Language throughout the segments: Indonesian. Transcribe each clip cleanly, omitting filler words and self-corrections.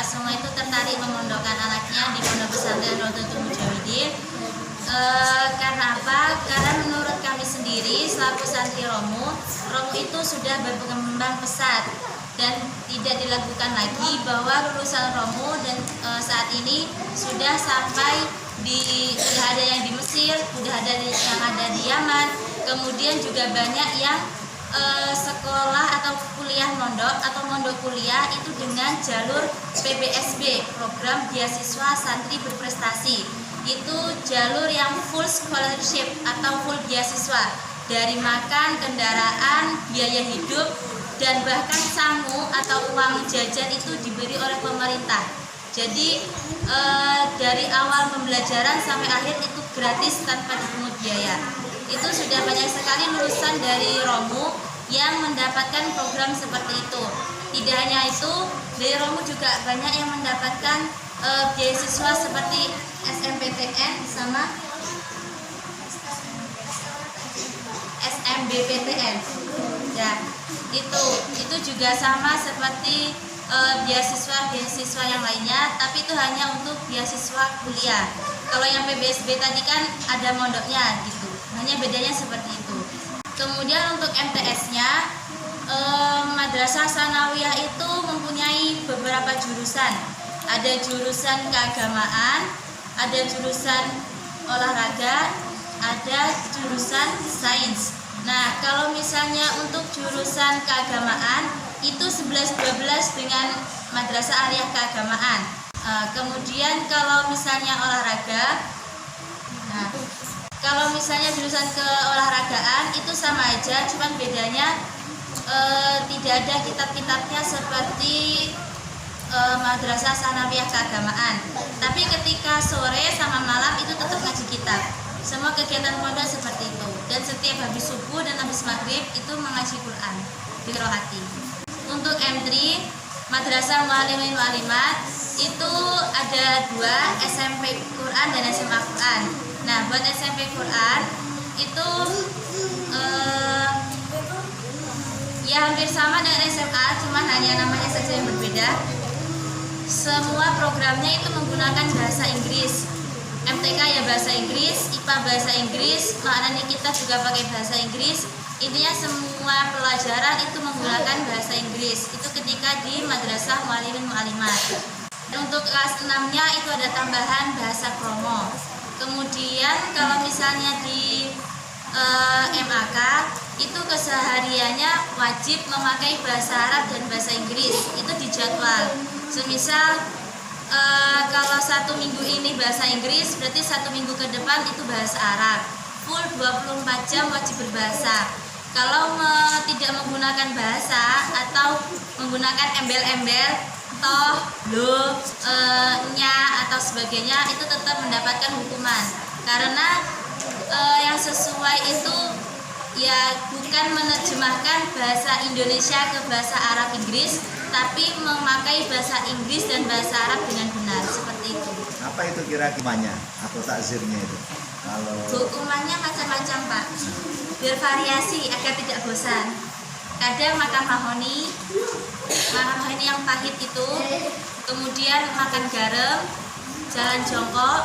semua itu tertarik memondokkan anaknya di Pondok Pesantren Rodotul Mujawidin. Karena apa? Karena menurut kami sendiri selaku santri Romu itu sudah berkembang pesat dan tidak dilakukan lagi bahwa lulusan Romu dan saat ini sudah sampai sudah ada yang di Mesir, sudah ada yang ada di Yaman, kemudian juga banyak yang sekolah atau kuliah mondok atau mondok kuliah itu dengan jalur PBSB, program beasiswa santri berprestasi. Itu jalur yang full scholarship atau full beasiswa, dari makan, kendaraan, biaya hidup, dan bahkan sangu atau uang jajan itu diberi oleh pemerintah. Jadi dari awal pembelajaran sampai akhir itu gratis tanpa dipungut biaya. Itu sudah banyak sekali lulusan dari Romu yang mendapatkan program seperti itu. Tidak hanya itu, dari Romu juga banyak yang mendapatkan beasiswa seperti SMPTN sama SMBPTN. Ya, itu juga sama seperti beasiswa yang lainnya, tapi itu hanya untuk beasiswa kuliah. Kalau yang PBSB tadi kan ada mondoknya gitu, hanya bedanya seperti itu. Kemudian untuk MTS-nya, Madrasah Sanawiyah itu mempunyai beberapa jurusan. Ada jurusan keagamaan, ada jurusan olahraga, ada jurusan sains. Nah, kalau misalnya untuk jurusan keagamaan itu 11-12 dengan Madrasah Aliyah Keagamaan. Kemudian kalau misalnya olahraga, nah, kalau misalnya jurusan keolahragaan itu sama aja, cuman bedanya tidak ada kitab-kitabnya seperti Madrasah Sanawiyah Keagamaan. Tapi ketika sore sama malam itu tetap ngaji kitab. Semua kegiatan pondok seperti itu. Dan setiap habis subuh dan habis maghrib itu mengaji Quran di rohati. Untuk M3 Madrasah Muallimin Muallimat itu ada 2, SMP Quran dan SMA Quran. Nah, buat SMP Quran itu ya hampir sama dengan SMA, cuman hanya namanya saja yang berbeda. Semua programnya itu menggunakan bahasa Inggris. MTK ya bahasa Inggris, IPA bahasa Inggris, maknanya kita juga pakai bahasa Inggris. Intinya semua pelajaran itu menggunakan bahasa Inggris. Itu ketika di Madrasah Muallimin Muallimat. Untuk kelas 6-nya itu ada tambahan bahasa Kromo. Kemudian kalau misalnya di MAK itu kesehariannya wajib memakai bahasa Arab dan bahasa Inggris. Itu dijadwal. Semisal kalau 1 minggu ini bahasa Inggris, berarti 1 minggu ke depan itu bahasa Arab. Full 24 jam wajib berbahasa. Kalau tidak menggunakan bahasa atau menggunakan embel-embel, toh, lo, nya atau sebagainya, itu tetap mendapatkan hukuman. Karena yang sesuai itu ya bukan menerjemahkan bahasa Indonesia ke bahasa Arab Inggris, tapi memakai bahasa Inggris dan bahasa Arab dengan benar, seperti itu. Apa itu kira hukumannya atau takzirnya itu? Kalau hukumannya macam-macam, Pak. Bervariasi agar tidak bosan. Kadang makan mahoni yang pahit itu, kemudian makan garam, jalan jongkok,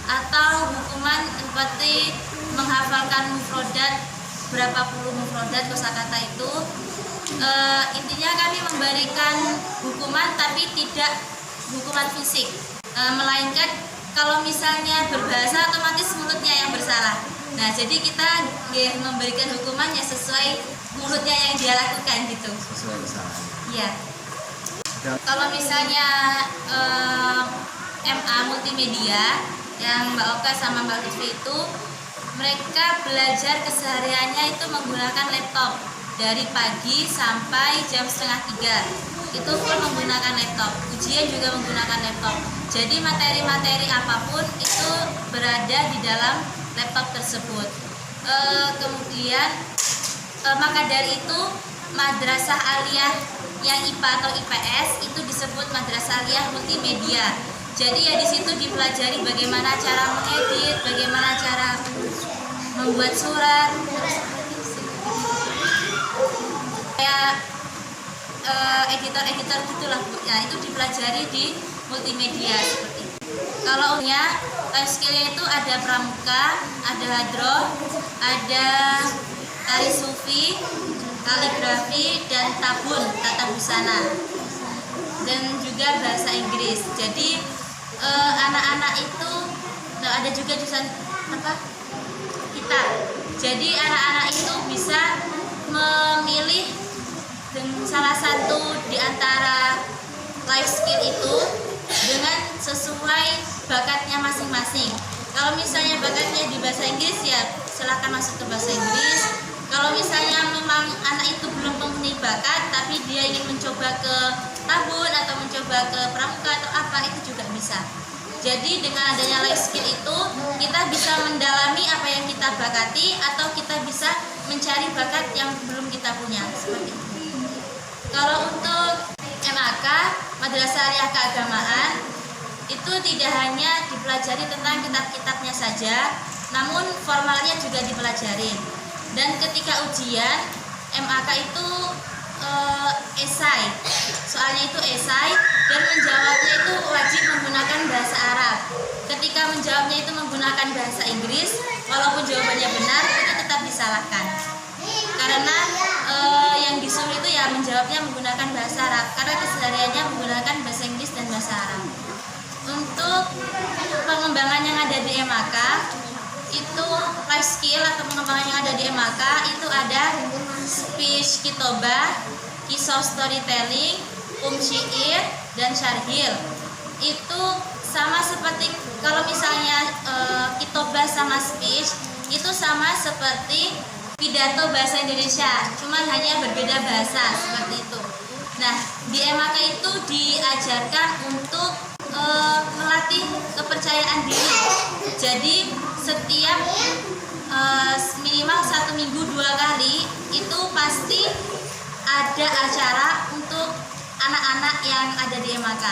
atau hukuman seperti menghafalkan mufrodat, berapa puluh mufrodat kosakata itu. Intinya kami memberikan hukuman tapi tidak hukuman fisik, melainkan kalau misalnya berbahasa otomatis mulutnya yang bersalah. Nah, jadi kita memberikan hukuman yang sesuai mulutnya yang dia lakukan gitu. sesuai kesalahan. Iya. Kalau misalnya MA multimedia yang Mbak Oka sama Mbak Lutfi itu, mereka belajar kesehariannya itu menggunakan laptop dari pagi sampai jam 2:30. Itu full menggunakan laptop. Ujian juga menggunakan laptop. Jadi materi-materi apapun itu berada di dalam laptop tersebut. Kemudian maka dari itu Madrasah Aliyah yang IPA atau IPS itu disebut Madrasah Aliyah Multimedia. Jadi ya di situ dipelajari bagaimana cara mengedit, bagaimana cara membuat surat, editor gitulah Bu. Nah, itu dipelajari di multimedia seperti itu. Kalau life skill-nya itu ada pramuka, ada hadroh, ada tari sufi, kaligrafi, dan tabun, tata busana, dan juga bahasa Inggris. Jadi anak-anak itu ada juga jurusan kita. Jadi anak-anak itu bisa memilih salah satu di antara life skill itu dengan sesuai bakatnya masing-masing. Kalau misalnya bakatnya di bahasa Inggris, ya silakan masuk ke bahasa Inggris. Kalau misalnya memang anak itu belum mempunyai bakat tapi dia ingin mencoba ke tabun atau mencoba ke pramuka atau apa, itu juga bisa. Jadi dengan adanya life skill itu kita bisa mendalami apa yang kita bakati atau kita bisa mencari bakat yang belum kita punya, seperti itu. Kalau untuk MAK, Madrasah Aliyah Keagamaan, itu tidak hanya dipelajari tentang kitab-kitabnya saja, namun formalnya juga dipelajari. Dan ketika ujian MAK itu esai, soalnya itu esai, dan menjawabnya itu wajib menggunakan bahasa Arab. Ketika menjawabnya itu menggunakan bahasa Inggris, walaupun jawabannya benar, itu tetap disalahkan. Karena yang disuruh itu ya menjawabnya menggunakan bahasa Arab, karena kesehariannya menggunakan bahasa Inggris dan bahasa Arab. Untuk pengembangan yang ada di MAK, itu life skill atau pengembangan yang ada di MAK itu ada speech kitobah, kisah storytelling, syair, dan syarhil. Itu sama seperti kalau misalnya kitobah sama speech itu sama seperti pidato bahasa Indonesia, cuman hanya berbeda bahasa, seperti itu. Nah, di MAK itu diajarkan untuk melatih kepercayaan diri. Jadi setiap minimal 1 minggu 2 kali itu pasti ada acara untuk anak-anak yang ada di MAK.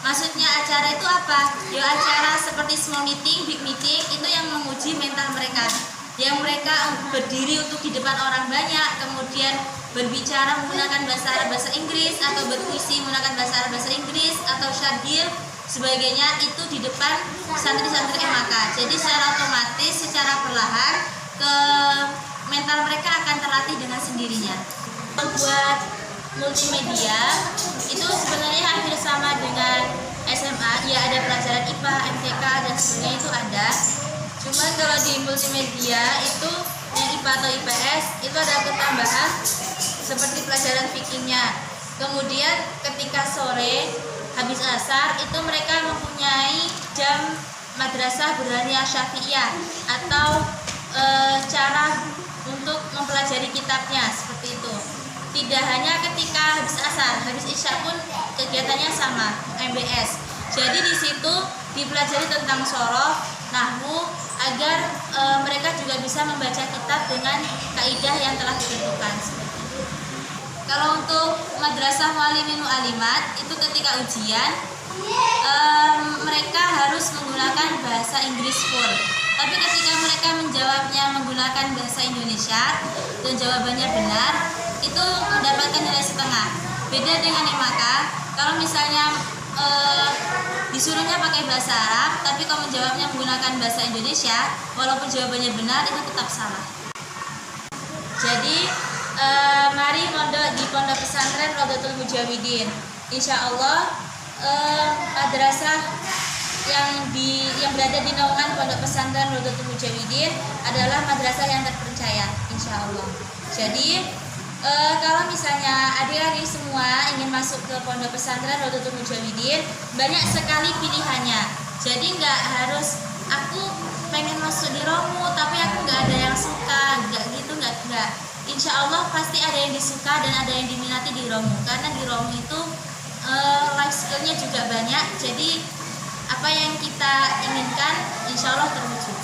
Maksudnya acara itu apa? Ya acara seperti small meeting, big meeting, itu yang menguji mental mereka. Yang mereka berdiri untuk di depan orang banyak, kemudian berbicara menggunakan bahasa Arab, bahasa Inggris, atau berpuisi menggunakan bahasa Arab, bahasa Inggris, atau syarhil sebagainya, itu di depan santri-santri MAK. Jadi secara otomatis, secara perlahan ke mental mereka akan terlatih dengan sendirinya. Buat multimedia itu sebenarnya hampir sama dengan SMA, ya ada pelajaran IPA, MTK, dan sebagainya itu ada. Cuman kalau di multimedia itu yang IPA atau IPS itu ada ketambahan seperti pelajaran fikihnya. Kemudian ketika sore habis asar itu mereka mempunyai jam madrasah Burhaniyah Syafi'iyah atau cara untuk mempelajari kitabnya, seperti itu. Tidak hanya ketika habis asar, habis isya pun kegiatannya sama, MBS. Jadi di situ dipelajari tentang shoroh, nahwu, agar mereka juga bisa membaca kitab dengan kaidah yang telah ditentukan. Kalau untuk madrasah muallimin alimat itu ketika ujian mereka harus menggunakan bahasa Inggris full. Tapi ketika mereka menjawabnya menggunakan bahasa Indonesia dan jawabannya benar, itu mendapatkan nilai setengah. Beda dengan MAK, kalau misalnya disuruhnya pakai bahasa Arab, tapi kalau menjawabnya menggunakan bahasa Indonesia, walaupun jawabannya benar, itu tetap salah. Jadi mari mondok di Pondok Pesantren Rodotul Mujawidin. Insya Allah madrasah yang berada di naungan Pondok Pesantren Rodotul Mujawidin adalah madrasah yang terpercaya, insya Allah. Jadi kalau misalnya adik-adik semua ingin masuk ke Pondok Pesantren Rodotul Mujawidin, banyak sekali pilihannya. Jadi nggak harus aku pengen masuk di Romu tapi aku nggak ada yang suka, nggak gitu, nggak. Insya Allah pasti ada yang disuka dan ada yang diminati di Romu, karena di Romu itu life skill-nya juga banyak. Jadi apa yang kita inginkan insya Allah terwujud.